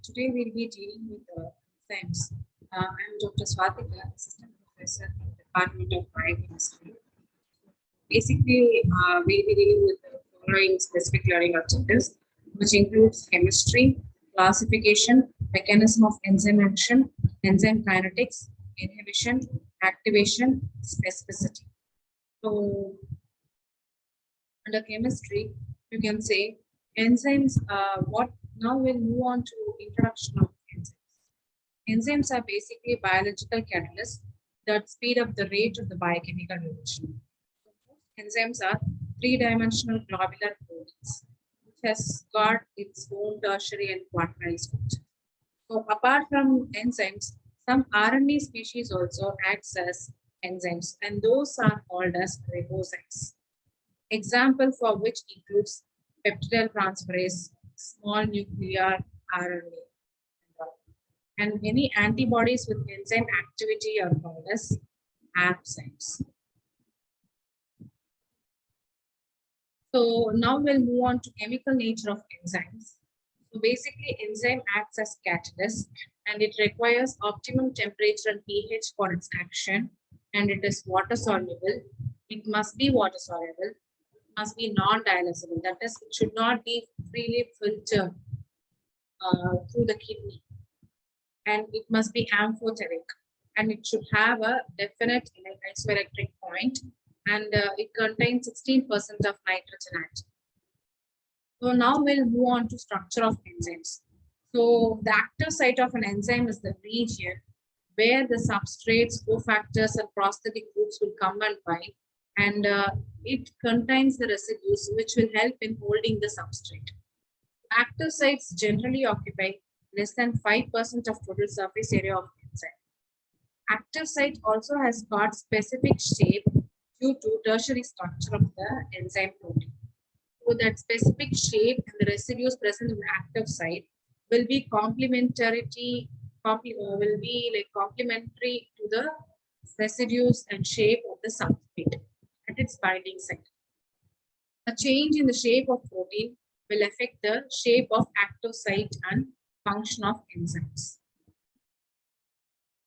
Today we'll be dealing with enzymes. I'm Dr. Swatika, Assistant Professor in the Department of Biochemistry. Basically, we'll be dealing with the following specific learning objectives, which includes chemistry, classification, mechanism of enzyme action, enzyme kinetics, inhibition, activation, specificity. So, under chemistry, you can say enzymes. What now we'll move on to introduction of enzymes. Enzymes are basically biological catalysts that speed up the rate of the biochemical reaction. Enzymes are three-dimensional globular proteins, which has got its own tertiary and quaternary structure. So apart from enzymes, some RNA species also acts as enzymes, and those are called as ribozymes. Example for which includes peptidyltransferase, small nuclear RNA, and many antibodies with enzyme activity are called as enzymes. So now we'll move on to chemical nature of enzymes. So basically, enzyme acts as catalyst and it requires optimum temperature and pH for its action, and it is water soluble. It must be water soluble, must be non-dialyzable. That is, it should not be freely filtered through the kidney, and it must be amphoteric, and it should have a definite isoelectric point, and it contains 16% of nitrogen atom. So now we'll move on to structure of enzymes. So the active site of an enzyme is the region where the substrates, cofactors, and prosthetic groups will come and bind, and it contains the residues which will help in holding the substrate. Active sites generally occupy less than 5% of total surface area of enzyme. Active site also has got specific shape due to tertiary structure of the enzyme protein. So that specific shape and the residues present in the active site will be complementary to the residues and shape of the substrate at its binding site. A change in the shape of protein will affect the shape of active site and function of enzymes.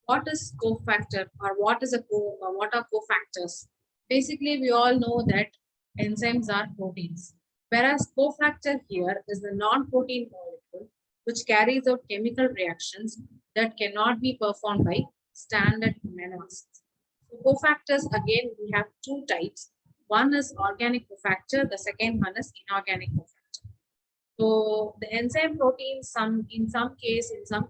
What is cofactor, or what are cofactors? Basically, we all know that enzymes are proteins, whereas cofactor here is the non-protein molecule which carries out chemical reactions that cannot be performed by standard amino acids. So cofactors, again, we have two types. One is organic cofactor, the second one is inorganic cofactor. So the enzyme proteins, in some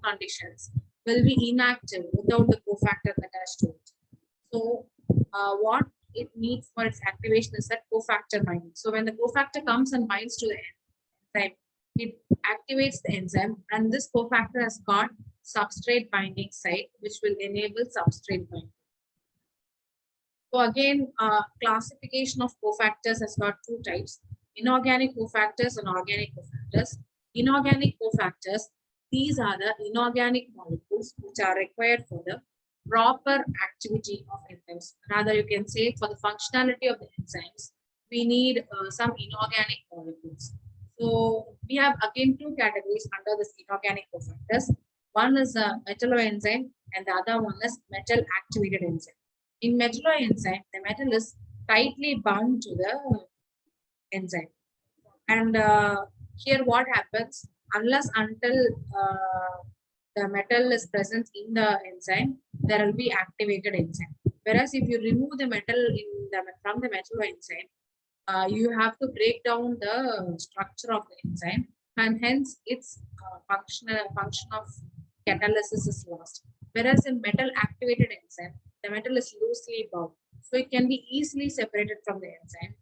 conditions, will be inactive without the cofactor attached to it. So what it needs for its activation is that cofactor binding. So when the cofactor comes and binds to the enzyme, it activates the enzyme, and this cofactor has got substrate binding site, which will enable substrate binding. So again, classification of cofactors has got two types: inorganic cofactors and organic cofactors. Inorganic cofactors, these are the inorganic molecules which are required for the proper activity of enzymes. Rather, you can say for the functionality of the enzymes, we need some inorganic molecules. So we have again two categories under this inorganic cofactors. One is a metalloenzyme and the other one is metal activated enzyme. In metalloenzyme, the metal is tightly bound to the enzyme. And here what happens, unless until the metal is present in the enzyme, there will be activated enzyme. Whereas if you remove the metal from the metalloenzyme, you have to break down the structure of the enzyme, and hence its function of catalysis is lost. Whereas in metal activated enzyme, the metal is loosely bound, so it can be easily separated from the enzyme.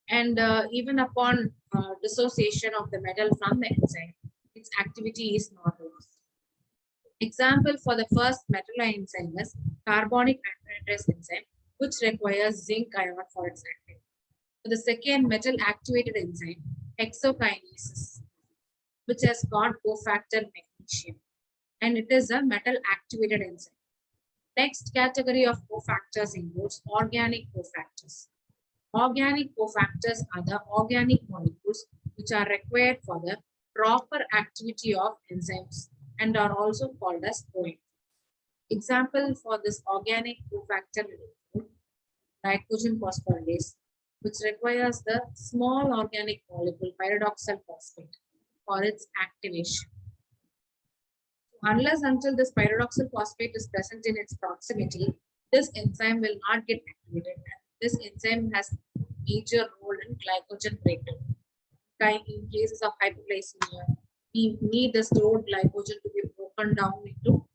And even upon dissociation of the metal from the enzyme, its activity is not lost. Example for the first metalloenzyme is carbonic anhydrase enzyme, which requires zinc ion for its activity. For the second metal activated enzyme, hexokinases, which has got cofactor magnesium, and it is a metal activated enzyme. Next category of cofactors includes organic cofactors. Organic cofactors are the organic molecules which are required for the proper activity of enzymes and are also called as coenzymes. Example for this organic cofactor include nitrogen phosphorylase, which requires the small organic molecule pyridoxal phosphate for its activation. Unless until this pyridoxal phosphate is present in its proximity, this enzyme will not get activated. This enzyme has major role in glycogen breakdown. In cases of hypoglycemia, we need the stored glycogen to be broken down into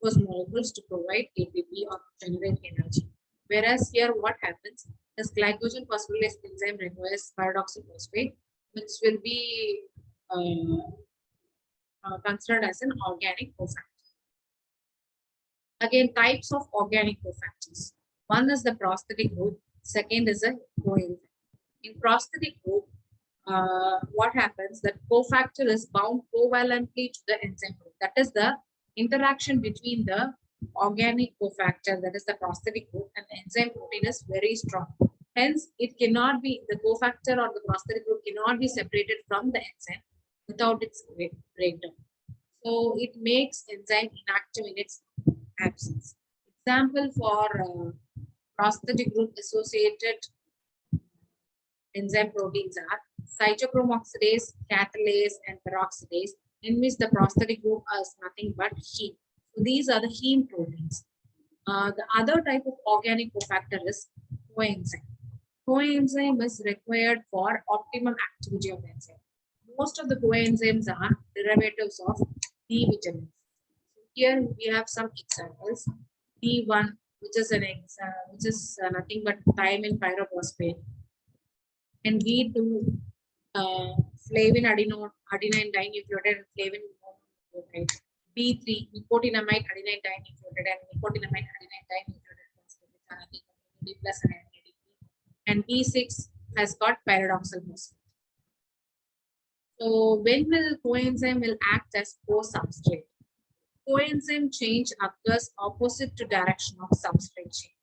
glucose molecules to provide ATP or generate energy. Whereas here, what happens? This glycogen phosphorylase enzyme requires pyridoxal phosphate, which will be considered as an organic cofactor. Again, types of organic cofactors. One is the prosthetic group, second is a coenzyme. In prosthetic group, what happens that cofactor is bound covalently to the enzyme group. That is the interaction between the organic cofactor, that is the prosthetic group, and the enzyme protein is very strong. Hence, it cannot be, the cofactor or the prosthetic group cannot be separated from the enzyme without its breakdown. So it makes enzyme inactive in its absence. Example for prosthetic group associated enzyme proteins are cytochrome oxidase, catalase, and peroxidase, in which the prosthetic group is nothing but heme. So these are the heme proteins. The other type of organic cofactor is coenzyme. Coenzyme is required for optimal activity of enzyme. Most of the coenzymes are derivatives of D vitamins. Here we have some examples. D1, which is nothing but thiamine pyrophosphate, and V2, flavin adenine dinucleotide and flavin mononucleotide. B3, nicotinamide adenine dinucleotide and nicotinamide adenine dinucleotide phosphate, which are nothing but D plus and NADP. And B6 has got pyridoxal phosphate. So when will coenzyme will act as co-substrate? Coenzyme change occurs opposite to direction of substrate change.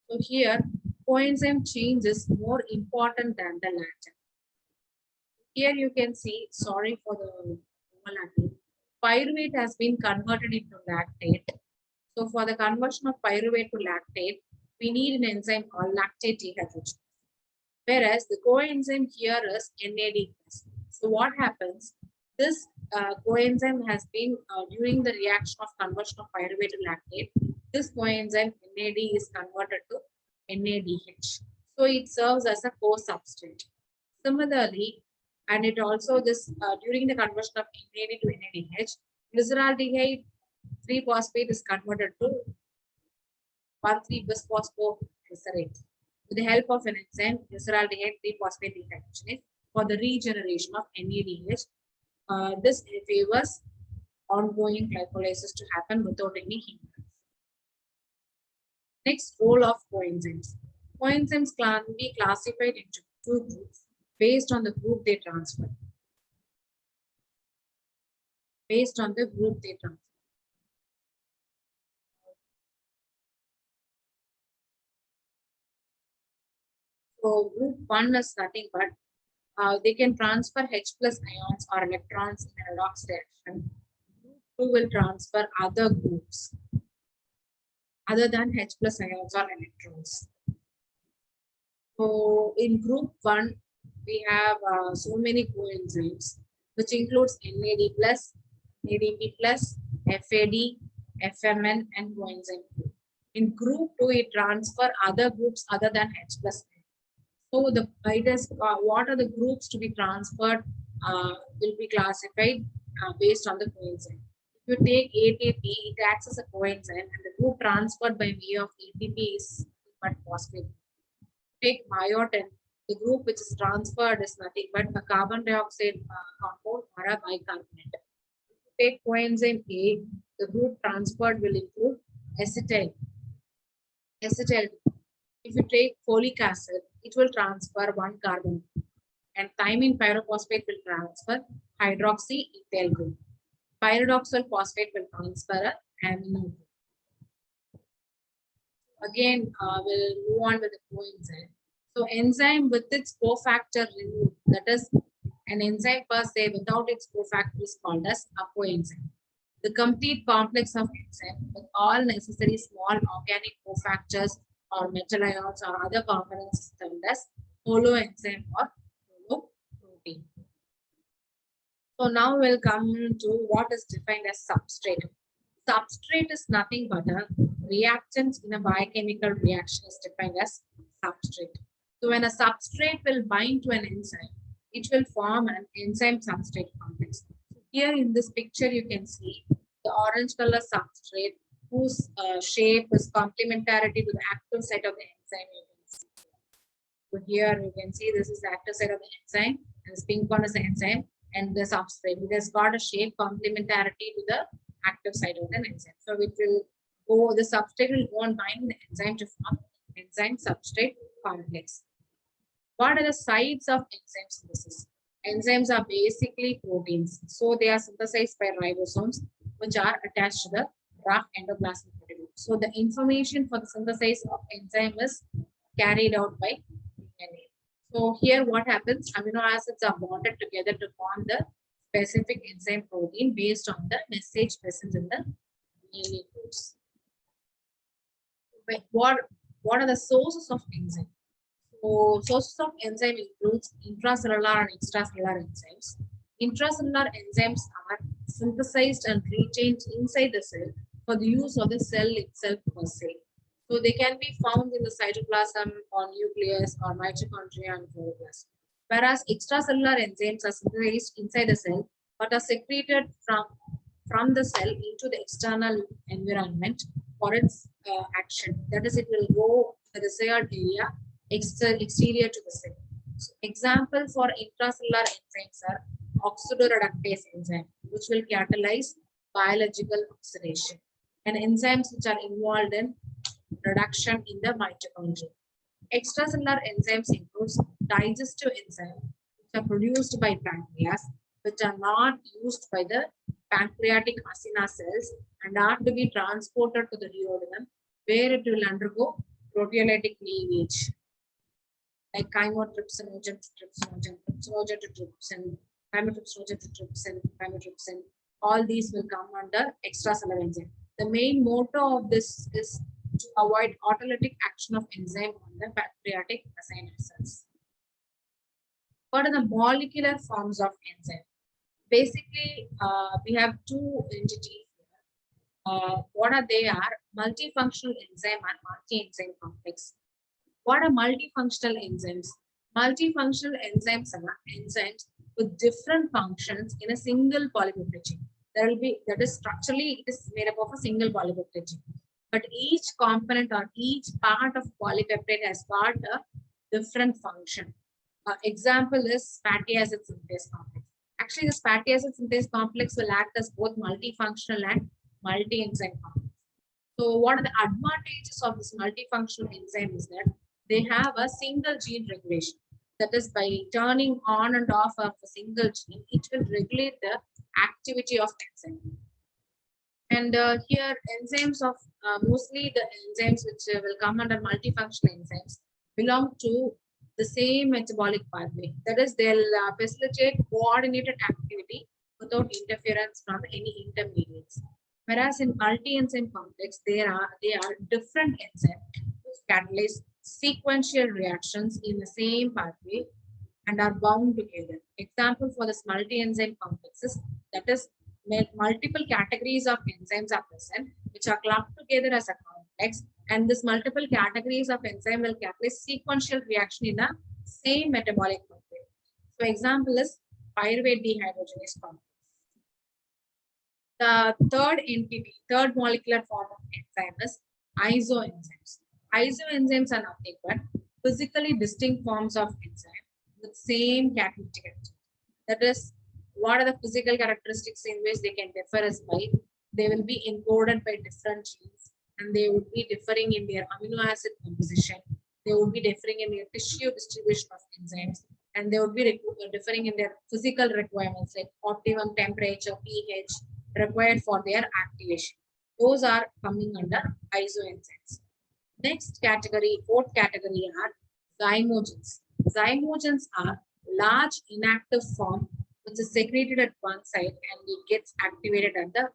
So here, coenzyme change is more important than the latter. Here you can see, sorry for the overlapping, pyruvate has been converted into lactate. So for the conversion of pyruvate to lactate, we need an enzyme called lactate dehydrogenase. Whereas the coenzyme here is NAD+. So what happens? This coenzyme has been during the reaction of conversion of pyruvate to lactate. This coenzyme NAD is converted to NADH. So it serves as a co-substrate. Similarly, and it also this during the conversion of NAD to NADH, glyceraldehyde 3-phosphate is converted to 1,3-bisphosphoglycerate with the help of an enzyme glyceraldehyde 3-phosphate dehydrogenase for the regeneration of NADH. This favors ongoing glycolysis to happen without any hindrance. Next, role of coenzymes. Coenzymes can be classified into two groups based on the group they transfer. Based on the group they transfer. So group 1 is nothing but they can transfer H plus ions or electrons in a redox reaction. Group 2 will transfer other groups other than H plus ions or electrons. So in group 1, we have so many coenzymes, which includes NAD plus, ADP plus, FAD, FMN, and coenzyme 2. In group 2, it transfer other groups other than H plus. So the what are the groups to be transferred will be classified based on the coenzyme. If you take ATP, it acts as a coenzyme, and the group transferred by way of ATP is but phosphate. Take biotin, the group which is transferred is nothing but a carbon dioxide compound or a bicarbonate. If you take coenzyme A, the group transferred will include acetyl. If you take folic acid, it will transfer 1 carbon, and thymine pyrophosphate will transfer hydroxyethyl group. Pyridoxal phosphate will transfer an amino group. Again, we'll move on with the coenzyme. So enzyme with its cofactor removed, that is An enzyme per se without its cofactor is called as a coenzyme. The complete complex of enzyme with all necessary small organic cofactors or metal ions or other components is termed as holoenzyme or holoprotein. So now we'll come to what is defined as substrate. Substrate is nothing but a reactant in a biochemical reaction is defined as substrate. So when a substrate will bind to an enzyme, it will form an enzyme substrate complex. Here in this picture, you can see the orange color substrate whose shape is complementarity to the active site of the enzyme. You can see. So here you can see this is the active site of the enzyme, and this pink one is the enzyme, and the substrate. It has got a shape complementarity to the active site of the enzyme. So it will go, the substrate will go and bind the enzyme to form enzyme substrate complex. What are the sites of enzyme synthesis? Enzymes are basically proteins. So they are synthesized by ribosomes, which are attached to the rough endoplasmic reticulum. So the information for the synthesis of enzyme is carried out by DNA. So here what happens? Amino acids are bonded together to form the specific enzyme protein based on the message present in the DNA codes. What are the sources of enzyme? So sources of enzyme includes intracellular and extracellular enzymes. Intracellular enzymes are synthesized and retained inside the cell for the use of the cell itself per se. So they can be found in the cytoplasm or nucleus or mitochondria and chloroplast. Whereas extracellular enzymes are synthesized inside the cell but are secreted from the cell into the external environment for its action. That is, it will go to the desired area exterior to the cell. So example for intracellular enzymes are oxidoreductase enzyme, which will catalyze biological oxidation, and enzymes which are involved in reduction in the mitochondria. Extracellular enzymes includes digestive enzymes, which are produced by pancreas, which are not used by the pancreatic acina cells and are to be transported to the duodenum, where it will undergo proteolytic cleavage, like chymotrypsin to trypsin, chymotrypsin. All these will come under extracellular enzyme. The main motto of this is to avoid autolytic action of enzyme on the pancreatic acina cells. What are the molecular forms of enzyme? Basically, we have two entities here. What are they are? Multifunctional enzyme and multi-enzyme complex. What are multifunctional enzymes? Multifunctional enzymes are enzymes with different functions in a single polypeptide chain. That is structurally, it is made up of a single polypeptide chain. But each component or each part of polypeptide has got a different function. Example is fatty acid synthase complex. Actually, this fatty acid synthase complex will act as both multifunctional and multi-enzyme complex. So what are the advantages of this multifunctional enzyme is that they have a single gene regulation. That is, by turning on and off of a single gene, it will regulate the activity of enzyme. And here enzymes of mostly the enzymes which will come under multifunctional enzymes belong to the same metabolic pathway. That is, they'll facilitate coordinated activity without interference from any intermediates. Whereas in multi-enzyme complex, they are different enzymes which catalyze sequential reactions in the same pathway and are bound together. Example for this multi-enzyme complexes, that is, multiple categories of enzymes are present, which are clubbed together as a complex, and this multiple categories of enzyme will catalyze sequential reaction in a same metabolic pathway. So example is pyruvate dehydrogenase complex. The third molecular form of enzyme is isoenzymes. Isoenzymes are nothing but physically distinct forms of enzyme with same catalytic activity. That is, what are the physical characteristics in which they can differ is by they will be encoded by different genes, and they would be differing in their amino acid composition. They would be differing in their tissue distribution of enzymes, and they would be differing in their physical requirements like optimum temperature, pH required for their activation. Those are coming under isoenzymes. Next category, fourth category are zymogens. Zymogens are large inactive form which is secreted at one side and it gets activated at the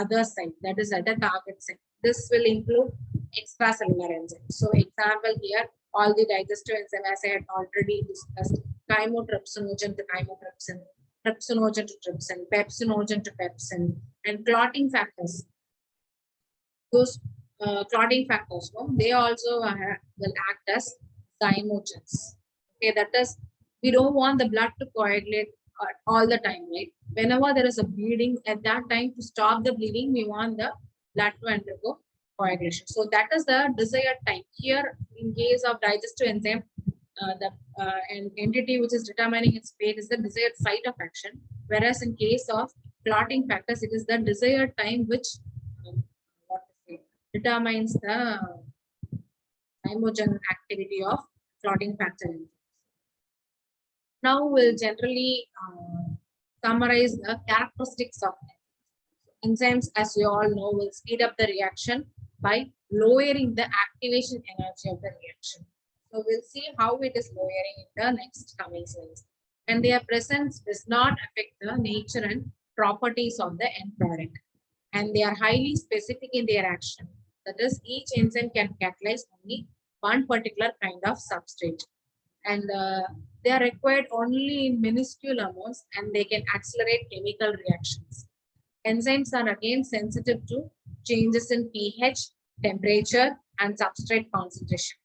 other side, that is at the target site. This will include extracellular enzymes. So example here, all the digestive enzymes as I had already discussed, chymotrypsinogen to chymotrypsin, trypsinogen to trypsin, pepsinogen to pepsin, and clotting factors. Those clotting factors, no, they also will act as zymogens. Okay, that is, we don't want the blood to coagulate all the time, right? Whenever there is a bleeding, at that time to stop the bleeding, we want the blood to undergo coagulation. So that is the desired time. Here, in case of digestive enzyme, the entity which is determining its fate is the desired site of action, whereas in case of clotting factors, it is the desired time which what to say, determines the zymogen activity of clotting factor. Now we'll generally summarize the characteristics of enzymes. As you all know, will speed up the reaction by lowering the activation energy of the reaction. So we'll see how it is lowering in the next coming slides. And their presence does not affect the nature and properties of the end product. And they are highly specific in their action. That is, each enzyme can catalyze only one particular kind of substrate. And they are required only in minuscule amounts and they can accelerate chemical reactions. Enzymes are again sensitive to changes in pH, temperature, and substrate concentration.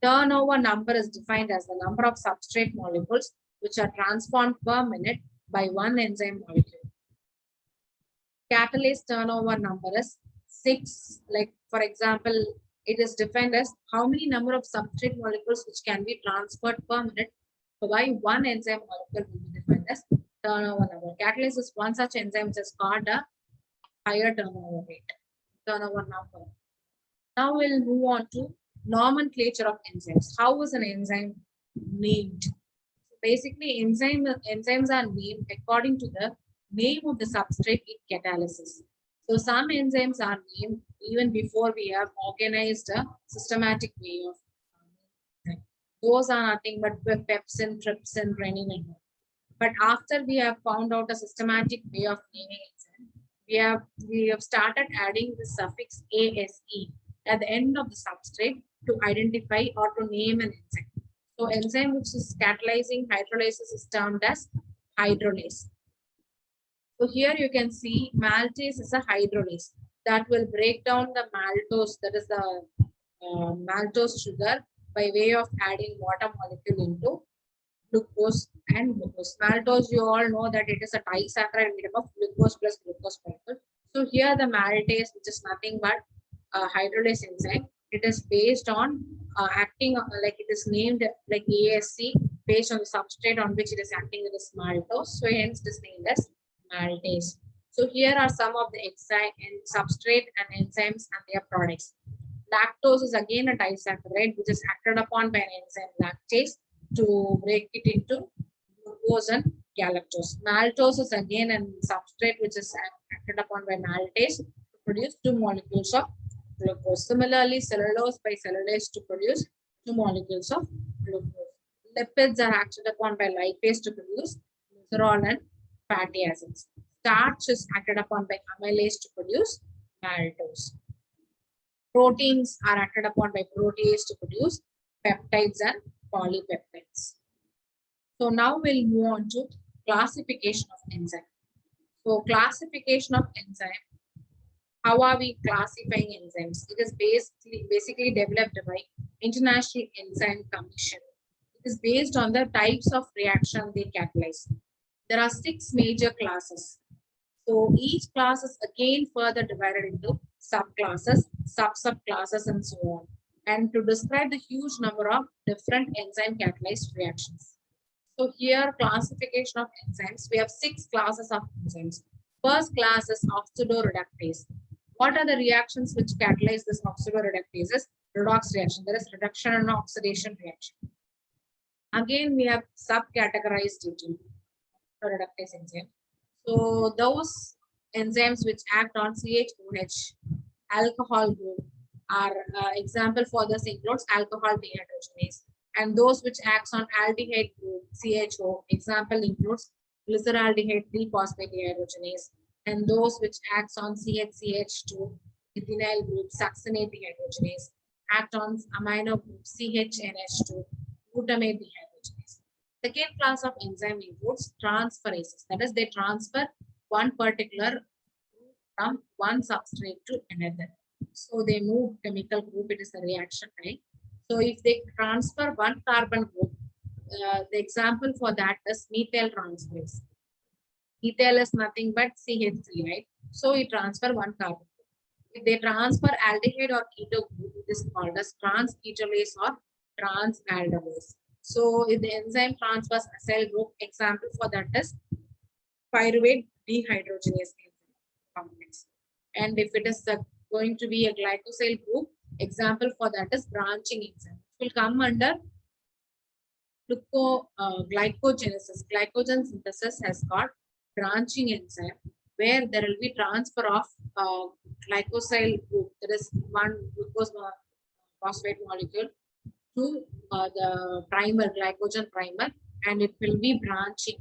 Turnover number is defined as the number of substrate molecules which are transformed per minute by one enzyme molecule. Catalase turnover number is 6. Like for example, it is defined as how many number of substrate molecules which can be transferred per minute by one enzyme molecule will be defined as turnover number. Catalase is one such enzyme which has got a higher turnover rate, turnover number. Now we'll move on to nomenclature of enzymes. How is an enzyme named? Basically, enzymes are named according to the name of the substrate it catalyzes. So some enzymes are named even before we have organized a systematic way of those are nothing but pepsin, trypsin, renin, and more. But after we have found out a systematic way of naming enzyme, we have started adding the suffix ase at the end of the substrate to identify or to name an enzyme. So enzyme which is catalyzing hydrolysis is termed as hydrolase. So here you can see maltase is a hydrolase that will break down the maltose, that is the maltose sugar, by way of adding water molecule into glucose and glucose. Maltose, you all know that it is a disaccharide made up of glucose plus glucose molecule. So here the maltase, which is nothing but a hydrolase enzyme, it is based on acting like it is named like ASC based on the substrate on which it is acting with the maltose. So hence it is named as maltase. So here are some of the enzyme and substrate and enzymes and their products. Lactose is again a disaccharide which is acted upon by an enzyme lactase to break it into glucose and galactose. Maltose is again a substrate which is acted upon by maltase to produce 2 molecules of glucose. Similarly, cellulose by cellulase to produce 2 molecules of glucose. Lipids are acted upon by lipase to produce glycerol and fatty acids. Starch is acted upon by amylase to produce maltose. Proteins are acted upon by protease to produce peptides and polypeptides. So now we'll move on to classification of enzyme. So classification of enzyme. How are we classifying enzymes? It is basically developed by International Enzyme Commission. It is based on the types of reaction they catalyze. There are 6 major classes. So each class is again further divided into subclasses, subclasses, and so on. And to describe the huge number of different enzyme catalyzed reactions. So here, classification of enzymes, we have 6 classes of enzymes. First class is oxidoreductase. What are the reactions which catalyze this oxidoreductase? Redox reaction. There is reduction and oxidation reaction. Again, we have subcategorized into reductase enzyme. So those enzymes which act on CHOH alcohol group are example for this includes alcohol dehydrogenase, and those which acts on aldehyde group CHO. Example includes glyceraldehyde 3-phosphate dehydrogenase, and those which acts on CHCH2 ethynyl group succinate dehydrogenase, act on amino group CHNH2 glutamate dehydrogenase. Second class of enzyme includes transferases. That is, they transfer one particular group from one substrate to another. So they move chemical group. It is a reaction type. So if they transfer one carbon group, the example for that is methyl transferase. Ethyl is nothing but CH3, right? So it transfer one carbon. If they transfer aldehyde or keto group, it is called as trans-ketolase or trans-aldolase. So if the enzyme transfers acyl group, example for that is pyruvate dehydrogenase complex. And if it is going to be a glycosyl group, example for that is branching enzyme. It will come under glycogenesis. Glycogen synthesis has got branching enzyme where there will be transfer of glycosyl group. There is one glucose phosphate molecule to the primer, glycogen primer, and it will be branching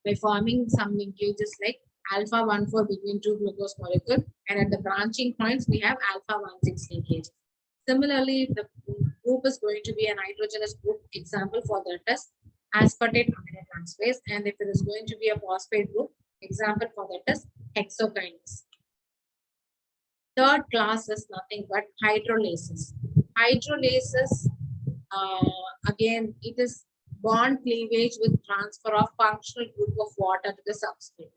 by forming some linkages like alpha 1,4 between two glucose molecules, and at the branching points we have alpha 1,6 linkage. Similarly, if the group is going to be a nitrogenous group, example for that is aspartate aminotransferase, and if it is going to be a phosphate group, example for that is hexokinase. Third class is nothing but hydrolases. Hydrolases, again, it is bond cleavage with transfer of functional group of water to the substrate.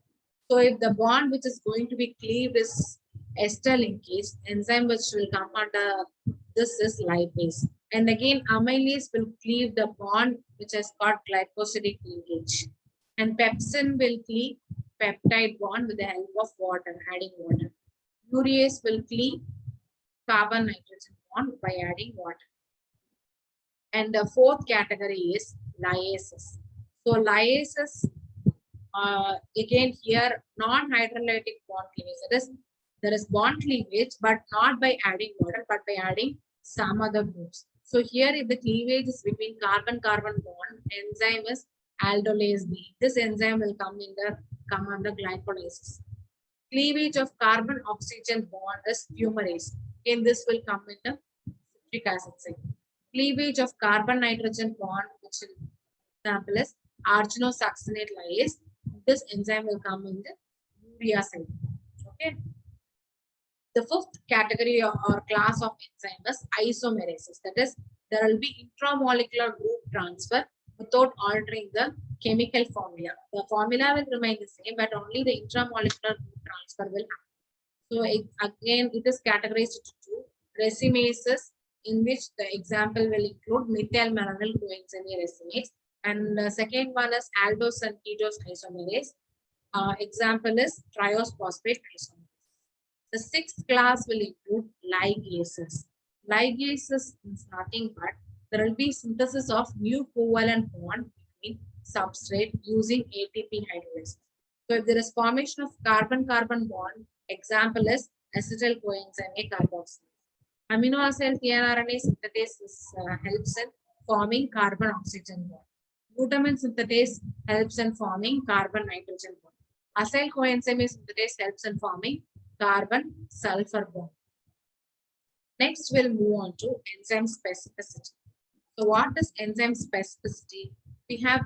So if the bond which is going to be cleaved is ester linkage, enzyme which will come under this is lipase. And again, amylase will cleave the bond which has got glycosidic linkage. And pepsin will cleave peptide bond with the help of water, adding water. Urease will cleave carbon nitrogen bond by adding water. And the fourth category is lyases. So lyases, again here, non-hydrolytic bond cleavage. There is bond cleavage, but not by adding water, but by adding some other groups. So here, if the cleavage is between carbon-carbon bond, enzyme is aldolase B. This enzyme will come under glycolases. Cleavage of carbon-oxygen bond is fumarase. Again, this will come in the citric acid side. Cleavage of carbon-nitrogen bond, which example is arginosuccinate lyase. This enzyme will come in the urea side. Okay. The fifth category or class of enzyme is isomerases. That is, there will be intramolecular group transfer without altering the chemical formula. The formula will remain the same, but only the intramolecular group transfer will happen. So again, it is categorized into two racemases, in which the example will include methylmalonyl coenzyme racemase, and the second one is aldose and ketose isomerase. Example is triose phosphate isomerase. The sixth class will include ligases. Ligases is nothing but there will be synthesis of new covalent bond between substrate using ATP hydrolysis. So if there is formation of carbon-carbon bond, example is acetyl coenzyme A carboxylase. Amino acid tRNA synthetase helps in forming carbon-oxygen bond. Glutamine synthetase helps in forming carbon-nitrogen bond. Acyl coenzyme synthetase helps in forming carbon-sulfur bond. Next, we'll move on to enzyme specificity. So what is enzyme specificity? We have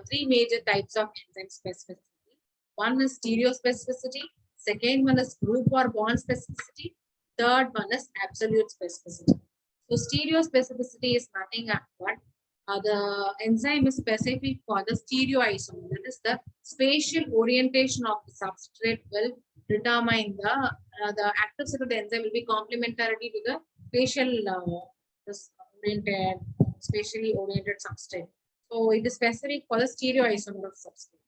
three major types of enzyme specificity. One is stereospecificity. Second one is group or bond specificity. Third one is absolute specificity. So stereospecificity is nothing but the enzyme is specific for the stereoisomer. That is, the spatial orientation of the substrate will determine the active site of the enzyme will be complementary to the spatially oriented substrate. So it is specific for the stereoisomer of substrate.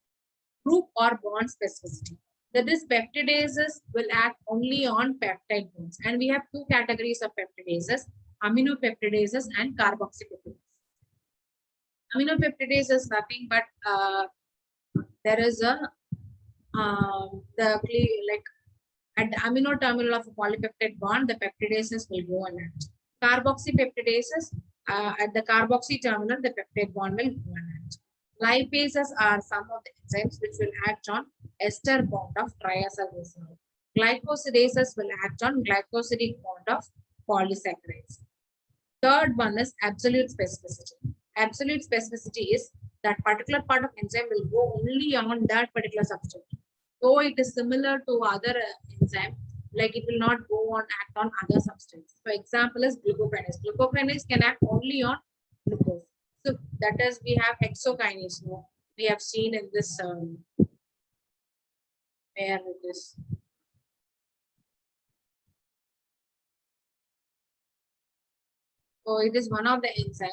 Group or bond specificity. That is, peptidases will act only on peptide bonds, and we have two categories of peptidases: aminopeptidases and carboxypeptidases. Aminopeptidase is nothing but there is a at the amino terminal of a polypeptide bond, the peptidases will go and act. Carboxypeptidases, At the carboxy terminal, the peptide bond will go and act. Lipases are some of the enzymes which will act on ester bond of triacylglycerol. Glycosidases will act on glycosidic bond of polysaccharides. Third one is absolute specificity. Absolute specificity is that particular part of enzyme will go only on that particular substrate. Though it is similar to other enzyme, like it will not go on act on other substances. For example, is glucokinase. Glucokinase can act only on glucose. So that is, we have hexokinase. No, we have seen in this where it is. So it is one of the enzyme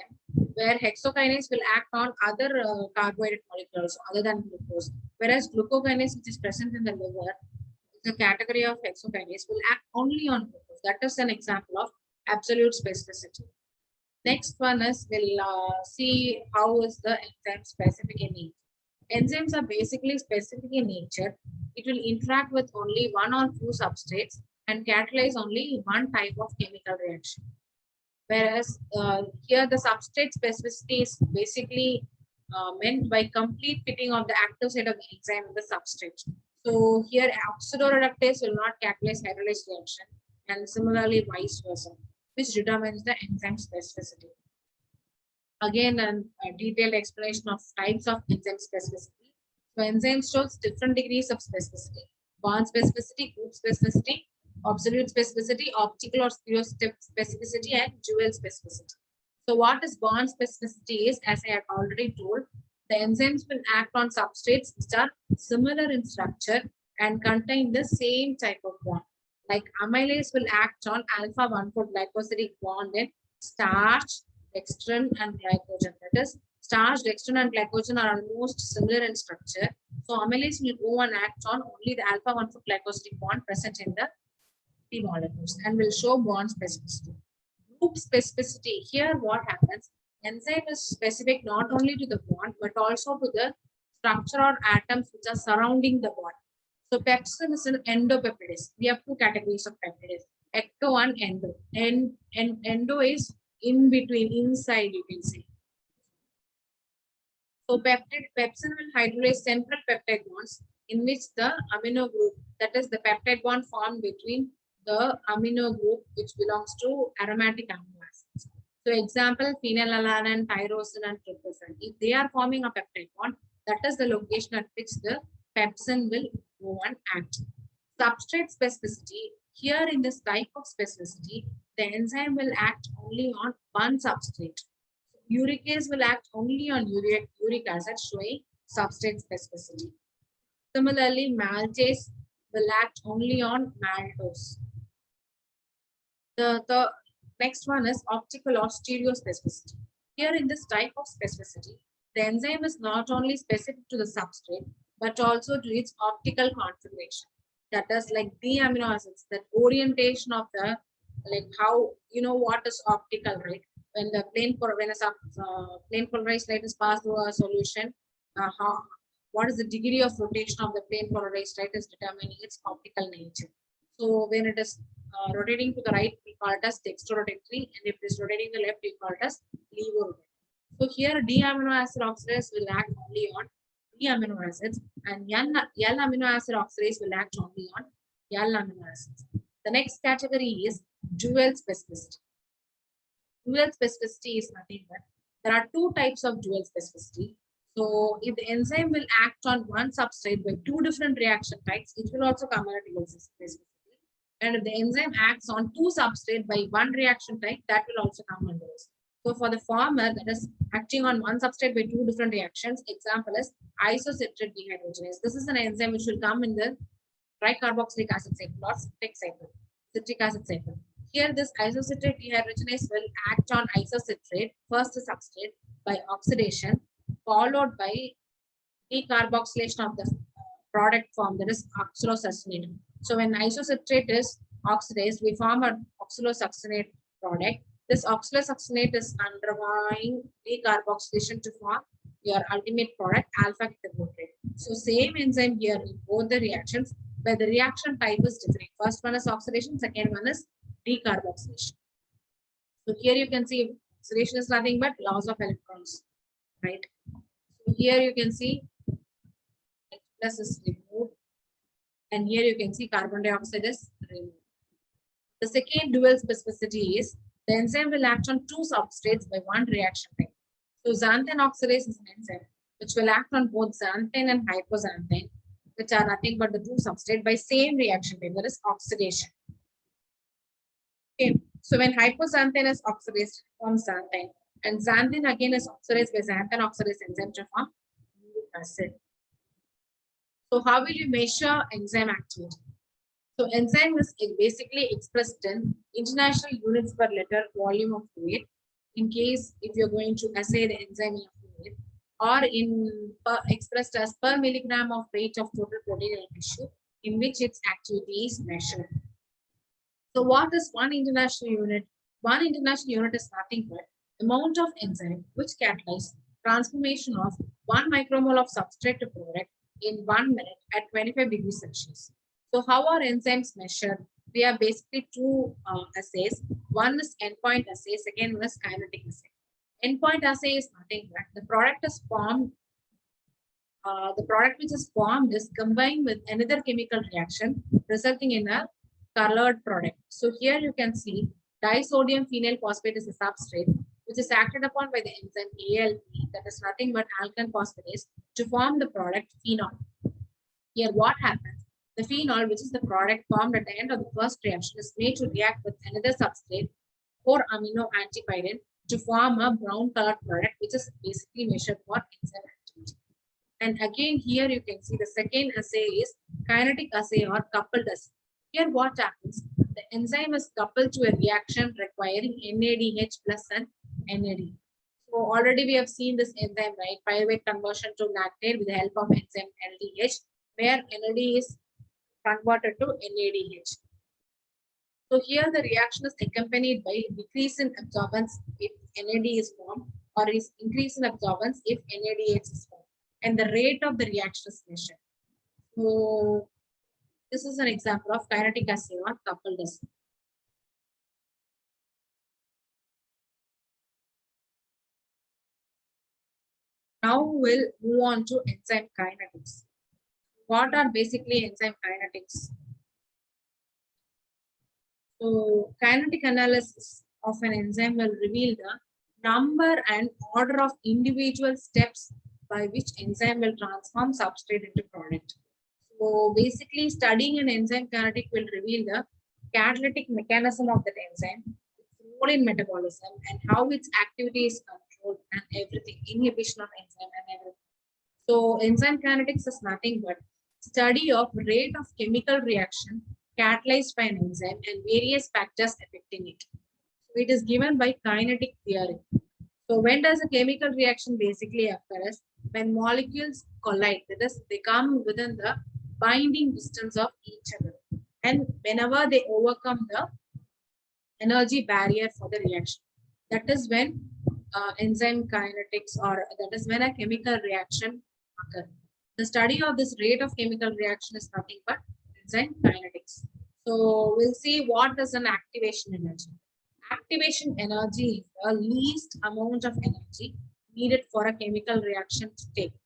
where hexokinase will act on other carbohydrate molecules other than glucose, whereas glucokinase, which is present in the liver, the category of hexokinase, will act only on glucose. That is an example of absolute specificity. Next one is we'll see how is the enzyme specific in nature. Enzymes are basically specific in nature. It will interact with only one or few substrates and catalyze only one type of chemical reaction. Whereas here the substrate specificity is basically meant by complete fitting of the active site of the enzyme in the substrate. So here oxidoreductase will not catalyze hydrolyzed reaction, and similarly vice versa, which determines the enzyme specificity. Again, a detailed explanation of types of enzyme specificity. So enzymes shows different degrees of specificity: bond specificity, group specificity, absolute specificity, optical or stereostep specificity, and dual specificity. So what is bond specificity is, as I have already told, the enzymes will act on substrates which are similar in structure and contain the same type of bond. Like amylase will act on alpha-1,4-glycosidic bond in starch, dextrin, and glycogen. That is, starch, dextrin, and glycogen are almost similar in structure. So amylase will go and act on only the alpha-1,4-glycosidic bond present in the T molecules and will show bond specificity. Group specificity. Here what happens? Enzyme is specific not only to the bond but also to the structure or atoms which are surrounding the bond. So pepsin is an endopeptidase. We have two categories of peptides: ecto and endo. Endo is in between, inside, you can say. So pepsin will hydrolyze central peptide bonds in which the amino group, that is the peptide bond formed between the amino group which belongs to aromatic amino acids. So example, phenylalanine, tyrosine, and tryptophan. If they are forming a peptide bond, that is the location at which the pepsin will go and act. Substrate specificity. Here in this type of specificity, the enzyme will act only on one substrate. Uricase will act only on uric acid, showing substrate specificity. Similarly, maltase will act only on maltose. The next one is optical or stereospecificity. Here in this type of specificity, the enzyme is not only specific to the substrate, but also to its optical configuration. That is like the amino acids, that orientation of the, like how, you know what is optical, right? When the plane polarized light is passed through a solution, what is the degree of rotation of the plane polarized light is determining its optical nature. So when it is rotating to the right, we call it as dextrorotatory, and if it is rotating to the left, we call it as levorotatory. So here D-amino acid oxidase will act only on D amino acids, and L amino acid oxidase will act only on L amino acids. The next category is dual specificity. Dual specificity is nothing but there are two types of dual specificity. So if the enzyme will act on one substrate by two different reaction types, it will also come under dual specificity. And if the enzyme acts on two substrates by one reaction type, that will also come under this. So for the former, that is acting on one substrate by two different reactions, example is isocitrate dehydrogenase. This is an enzyme which will come in the tricarboxylic acid cycle or citric acid cycle. Here, this isocitrate dehydrogenase will act on isocitrate, first substrate, by oxidation, followed by decarboxylation of the product form, that is oxalosuccinate. So when isocitrate is oxidized, we form an oxalosuccinate product. This oxalosuccinate is undergoing decarboxylation to form your ultimate product, alpha-ketoglutarate. So same enzyme here in both the reactions, but the reaction type is different. First one is oxidation, second one is decarboxylation. So here you can see Oxidation is nothing but loss of electrons, right? So here you can see H plus is removed, and here you can see carbon dioxide is removed. The second dual specificity is the enzyme will act on two substrates by one reaction type. So xanthine oxidase is an enzyme which will act on both xanthine and hypoxanthine, which are nothing but the two substrate by same reaction type, that is oxidation. Okay. So when hypoxanthine is oxidized, forms xanthine, and xanthine again is oxidized by xanthine oxidase enzyme to form uric acid. So how will you measure enzyme activity? So enzyme is basically expressed in international units per liter volume of fluid. In case if you're going to assay the enzyme in a fluid, or expressed as per milligram of weight of total protein in tissue, in which its activity is measured. So what is one international unit? One international unit is nothing but amount of enzyme which catalyzes transformation of 1 micromole of substrate to product in 1 minute at 25 degrees Celsius. So how are enzymes measured? We have basically two assays. One is endpoint assay, second one is kinetic assay. Endpoint assay is nothing but the product is formed. The product which is formed is combined with another chemical reaction, resulting in a colored product. So here you can see disodium phenyl phosphate is a substrate which is acted upon by the enzyme ALP, that is nothing but alkaline phosphatase, to form the product phenol. Here what happens? The phenol, which is the product formed at the end of the first reaction, is made to react with another substrate, 4-amino antipyrine, to form a brown colored product, which is basically measured for enzyme activity. And again, here you can see the second assay is kinetic assay or coupled assay. Here what happens? The enzyme is coupled to a reaction requiring NADH plus and NAD. So already we have seen this enzyme, right? Pyruvate conversion to lactate with the help of enzyme LDH, where NAD is converted to NADH. So here the reaction is accompanied by decrease in absorbance if NAD is formed, or is increase in absorbance if NADH is formed, and the rate of the reaction is measured. So this is an example of kinetic assay or coupled assay. Now we'll move on to enzyme kinetics. What are basically enzyme kinetics? So kinetic analysis of an enzyme will reveal the number and order of individual steps by which enzyme will transform substrate into product. So basically studying an enzyme kinetic will reveal the catalytic mechanism of that enzyme, its role in metabolism, and how its activity is controlled, and everything, inhibition of enzyme and everything. So enzyme kinetics is nothing but study of rate of chemical reaction catalyzed by an enzyme and various factors affecting it. So it is given by kinetic theory. So when does a chemical reaction basically occur? When molecules collide, that is, they come within the binding distance of each other, and whenever they overcome the energy barrier for the reaction, that is when enzyme kinetics, or that is when a chemical reaction occurs. The study of this rate of chemical reaction is nothing but enzyme kinetics. So we'll see what is an activation energy. Activation energy is the least amount of energy needed for a chemical reaction to take place.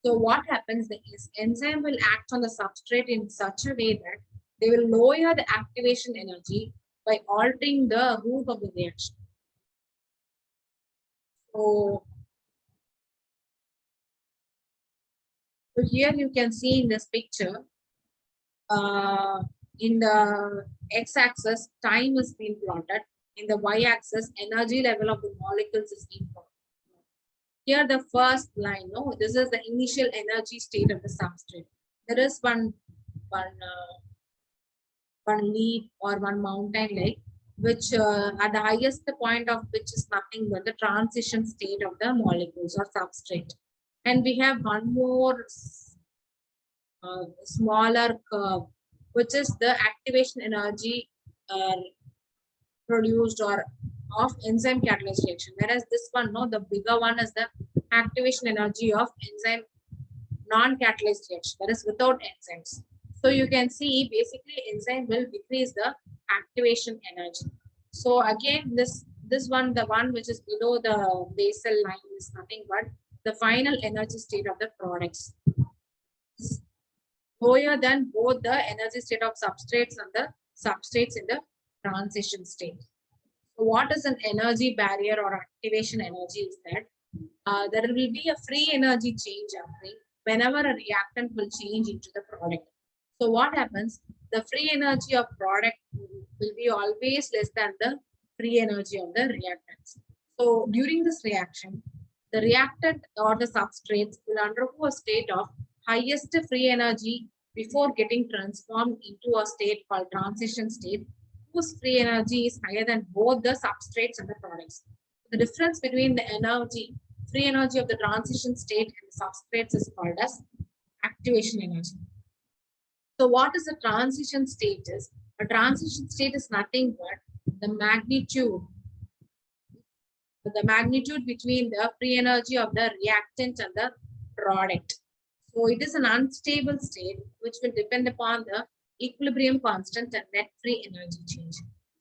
So what happens is enzyme will act on the substrate in such a way that they will lower the activation energy by altering the route of the reaction. So here you can see in this picture, in the x-axis, time is being plotted. In the y-axis, energy level of the molecules is being plotted. Here, the first line, no, this is the initial energy state of the substrate. There is one leaf or one mountain lake, which at the highest point of which is nothing but the transition state of the molecules or substrate. And we have one more smaller curve, which is the activation energy produced or of enzyme catalyzed reaction. Whereas this one, no, the bigger one is the activation energy of enzyme non-catalyzed reaction, that is without enzymes. So you can see basically enzyme will decrease the activation energy. So again, this this one, the one which is below the basal line, is nothing but the final energy state of the products. Lower than both the energy state of substrates and the substrates in the transition state. So what is an energy barrier or activation energy is that there will be a free energy change happening whenever a reactant will change into the product. So what happens? The free energy of product will be always less than the free energy of the reactants. So during this reaction, the reactant or the substrates will undergo a state of highest free energy before getting transformed into a state called transition state, whose free energy is higher than both the substrates and the products. The difference between the free energy of the transition state and the substrates is called as activation energy. So what is a transition state is? A transition state is nothing but the magnitude between the free energy of the reactant and the product. So it is an unstable state which will depend upon the equilibrium constant and net free energy change.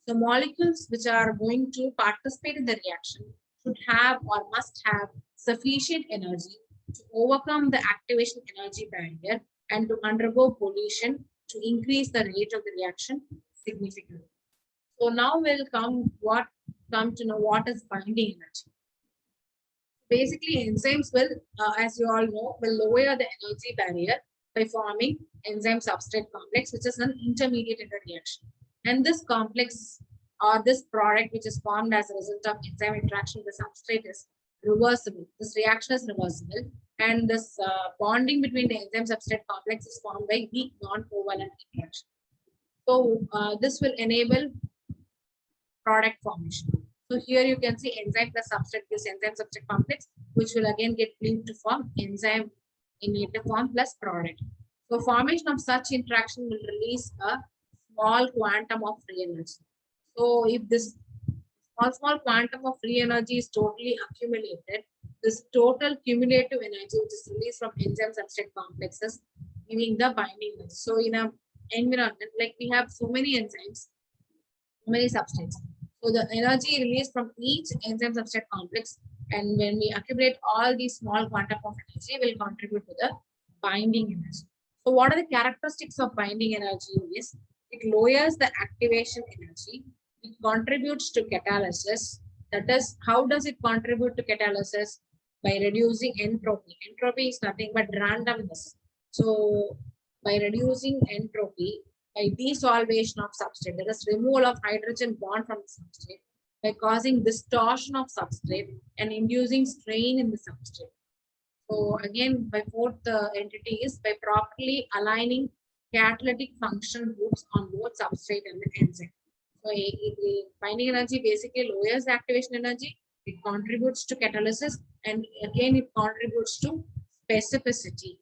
So molecules which are going to participate in the reaction should have or must have sufficient energy to overcome the activation energy barrier and to undergo pollution to increase the rate of the reaction significantly. So now we'll come to know what is binding energy. Basically, enzymes will, as you all know, will lower the energy barrier by forming enzyme substrate complex, which is an intermediate in the reaction. And this complex or this product, which is formed as a result of enzyme interaction with the substrate, is reversible. This reaction is reversible, and this bonding between the enzyme substrate complex is formed by weak non-covalent interaction. So this will enable product formation. So here you can see enzyme plus substrate gives enzyme substrate complex, which will again get linked to form enzyme in native form plus product. So formation of such interaction will release a small quantum of free energy. So if this small quantum of free energy is totally accumulated, this total cumulative energy which is released from enzyme substrate complexes giving the binding energy. So in an environment like we have so many enzymes, so many substrates. So the energy released from each enzyme substrate complex, and when we accumulate all these small quantum of energy, will contribute to the binding energy. So what are the characteristics of binding energy? Is it lowers the activation energy, it contributes to catalysis. That is, how does it contribute to catalysis? By reducing entropy. Entropy is nothing but randomness. So by reducing entropy, by desolvation of substrate, that is removal of hydrogen bond from the substrate, by causing distortion of substrate and inducing strain in the substrate. So again, by fourth entity is by properly aligning catalytic function groups on both substrate and the enzyme. So binding energy basically lowers the activation energy, it contributes to catalysis, and again it contributes to specificity.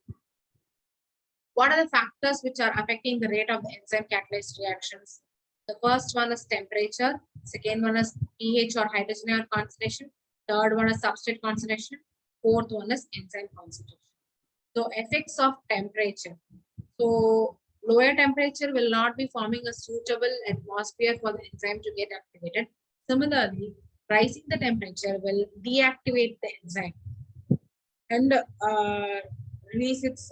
What are the factors which are affecting the rate of the enzyme catalyzed reactions? The first one is temperature, second one is pH or hydrogen ion concentration, third one is substrate concentration, fourth one is enzyme concentration. So effects of temperature. So lower temperature will not be forming a suitable atmosphere for the enzyme to get activated. Similarly, rising the temperature will deactivate the enzyme and release its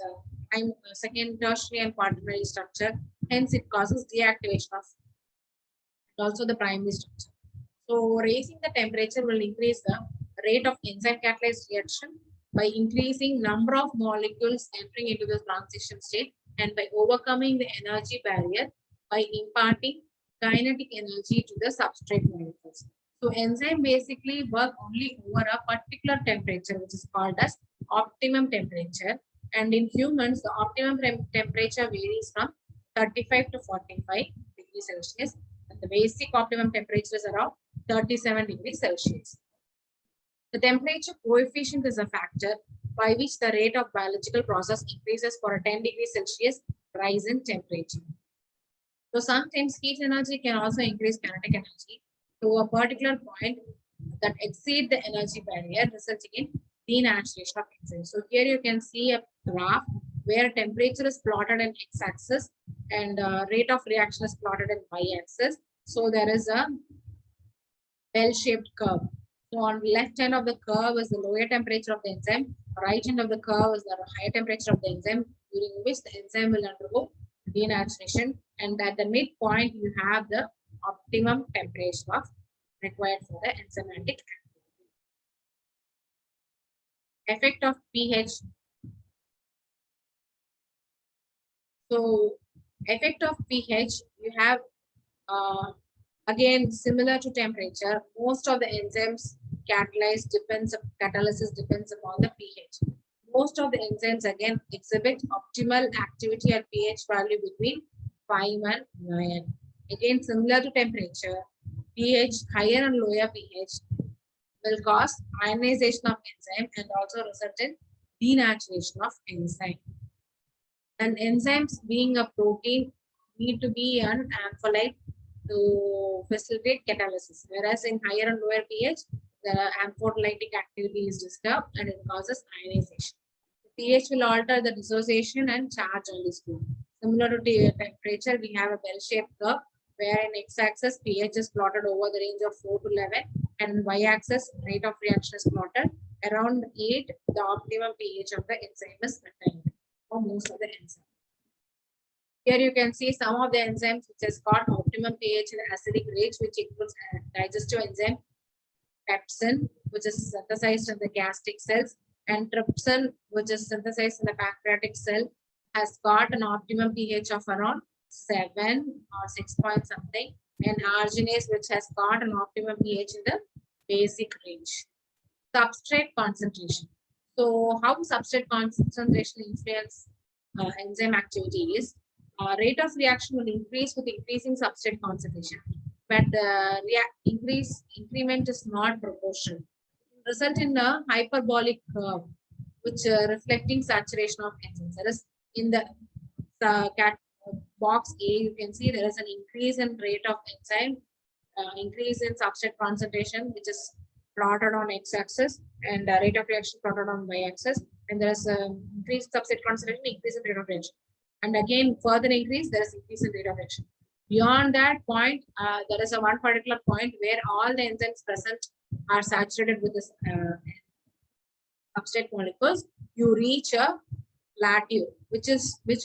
second, tertiary, and quaternary structure. Hence, it causes deactivation of also the primary structure. So, raising the temperature will increase the rate of enzyme catalyzed reaction by increasing number of molecules entering into the transition state and by overcoming the energy barrier by imparting kinetic energy to the substrate molecules. So, enzyme basically work only over a particular temperature, which is called as optimum temperature. And in humans, the optimum temperature varies from 35 to 45 degrees Celsius. And the basic optimum temperature is around 37 degrees Celsius. The temperature coefficient is a factor by which the rate of biological process increases for a 10 degrees Celsius rise in temperature. So sometimes heat energy can also increase kinetic energy to a particular point that exceed the energy barrier, resulting in denaturation of enzymes. So here you can see a graph where temperature is plotted in x-axis and rate of reaction is plotted in y-axis. So there is a bell-shaped curve. So on the left hand of the curve is the lower temperature of the enzyme, right hand of the curve is the higher temperature of the enzyme, during which the enzyme will undergo denaturation, and at the midpoint you have the optimum temperature of required for the enzymatic activity. Effect of pH. So effect of pH, you have again similar to temperature. Most of the enzymes catalysis depends upon the pH. Most of the enzymes again exhibit optimal activity at pH value between 5 and 9. Again, similar to temperature, pH higher and lower pH will cause ionization of enzyme and also result in denaturation of enzyme. And enzymes being a protein need to be an ampholyte to facilitate catalysis, whereas in higher and lower pH, the ampholytic activity is disturbed and it causes ionization. pH will alter the dissociation and charge on this group. Similar to temperature, we have a bell-shaped curve where in x-axis pH is plotted over the range of 4 to 11 and in y-axis rate of reaction is plotted around 8. The optimum pH of the enzyme is attained for most of the enzymes. Here you can see some of the enzymes which has got optimum pH in acidic range, which includes digestive enzyme pepsin, which is synthesized in the gastric cells, and trypsin, which is synthesized in the pancreatic cell, has got an optimum pH of around 7 or 6 point something, and arginase, which has got an optimum pH in the basic range. Substrate concentration. So how substrate concentration influence enzyme activity is, rate of reaction will increase with increasing substrate concentration, but the increment is not proportional. Result in a hyperbolic curve, which reflecting saturation of enzymes. That is, in the box A, you can see there is an increase in rate of enzyme, increase in substrate concentration, which is plotted on x-axis, and rate of reaction plotted on y-axis. And there is a increased substrate concentration, increase in rate of reaction. And again, further increase, there is increase in rate of reaction. Beyond that point, there is a one particular point where all the enzymes present are saturated with this substrate molecules. You reach a plateau, which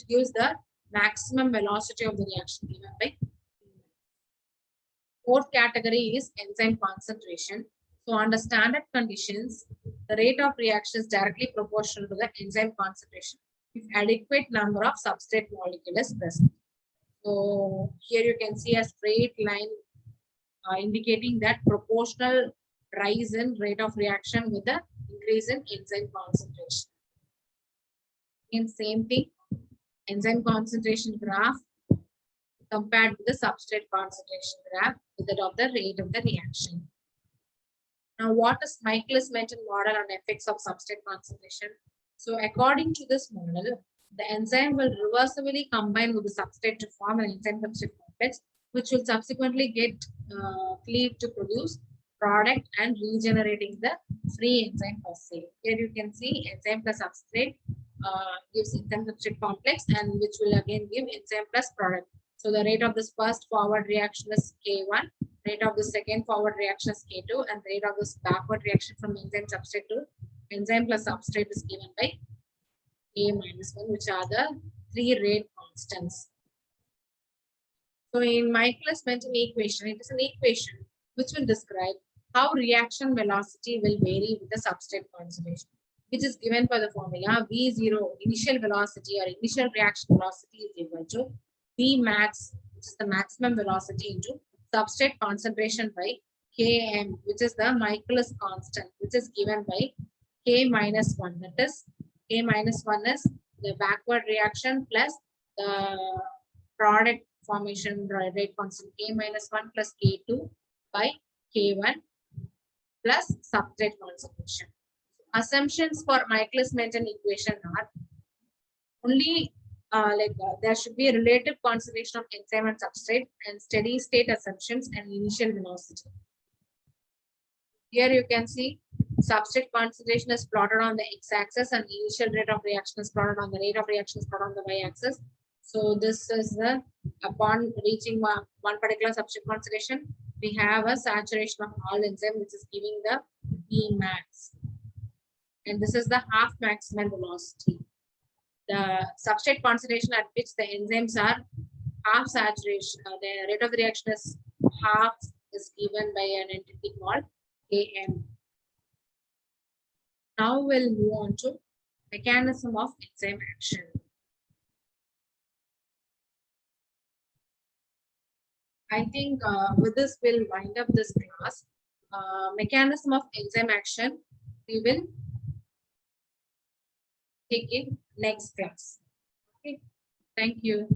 gives the maximum velocity of the reaction given by. Fourth category is enzyme concentration. So under standard conditions, the rate of reaction is directly proportional to the enzyme concentration if adequate number of substrate molecule is present. So here you can see a straight line indicating that proportional rise in rate of reaction with the increase in enzyme concentration. And same thing, enzyme concentration graph compared with the substrate concentration graph with that of the rate of the reaction. Now, what is Michaelis-Menten model on effects of substrate concentration? So according to this model, the enzyme will reversibly combine with the substrate to form an enzyme substrate complex, which will subsequently get cleaved to produce product and regenerating the free enzyme per se. Here you can see enzyme plus substrate gives enzyme substrate complex, and which will again give enzyme plus product. So the rate of this first forward reaction is K1, rate of the second forward reaction is K2, and rate of this backward reaction from enzyme substrate to enzyme plus substrate is given by K minus 1, which are the three rate constants. So in Michaelis-Menten equation, it is an equation which will describe how reaction velocity will vary with the substrate concentration, which is given by the formula V0, initial velocity or initial reaction velocity is equal to V max, which is the maximum velocity, into substrate concentration by Km, which is the Michaelis constant, which is given by K minus 1. That is, K minus 1 is the backward reaction plus the product formation rate constant, K minus 1 plus K2 by K1 plus substrate concentration. Assumptions for Michaelis-Menten equation are only there should be a relative concentration of enzyme and substrate, and steady state assumptions and initial velocity. Here you can see substrate concentration is plotted on the x-axis and initial rate of reaction is plotted on the rate of reaction is plotted on the y-axis. So this is the upon reaching one particular substrate concentration, we have a saturation of all enzyme, which is giving the Vmax. And this is the half maximal velocity. The substrate concentration at which the enzymes are half saturation, the rate of the reaction is half, is given by an entity called Km. Now we'll move on to mechanism of enzyme action. I think with this we'll wind up this class. Mechanism of enzyme action, we will take in next class. Okay, thank you.